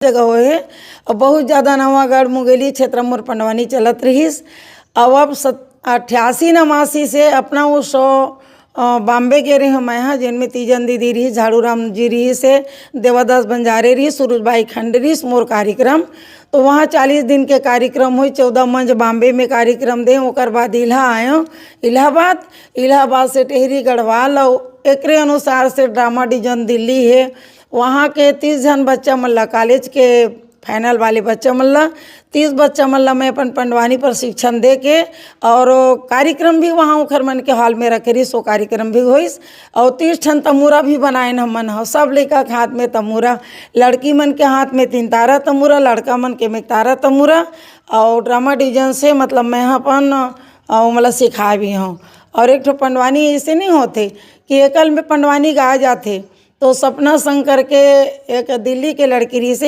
जगह होए और बहुत ज़्यादा नवागढ़ मुंगेली क्षेत्र मोर पंडवानी चलत रहीस। अब 88-89 से अपना वो 100 बॉम्बे गे रही हूँ मैं यहाँ, जिनमें तीजन दीदी रही, झाड़ू राम जी रही से, देवादास बंजारे रही, सूरजबाई खंड रही मोर कार्यक्रम। तो वहाँ 40 दिन के कार्यक्रम हुई। 14 मंच बॉम्बे में कार्यक्रम दे, ओकर बाद इलाहा आयो इलाहाबाद से टेहरी गढ़वाल और एक अनुसार से ड्रामा डिवीजन दिल्ली है। वहाँ के 30 जन बच्चा मल्ला कॉलेज के फाइनल वाले बच्चा मल्ला 30 बच्चा मल्ला मैं अपन पंडवानी प्रशिक्षण दे के और कार्यक्रम भी वहाँ उखर मन के हॉल में रखे रही। सो कार्यक्रम भी होइस और 30 ठन तमूरा भी बनाए हमन हो। सब लड़का के हाथ में तमूरा, लड़की मन के हाथ में 3 तारा तमूरा, लड़का मन के में तारा तमूरा। और ड्रामा डिवीजन से मतलब मैं अपन मतलब सिखा भी हूँ। और एक ठो पंडवानी ऐसे नहीं होते कि एकल में पंडवानी गाए जाते। तो सपना शंकर के एक दिल्ली के लड़की रही से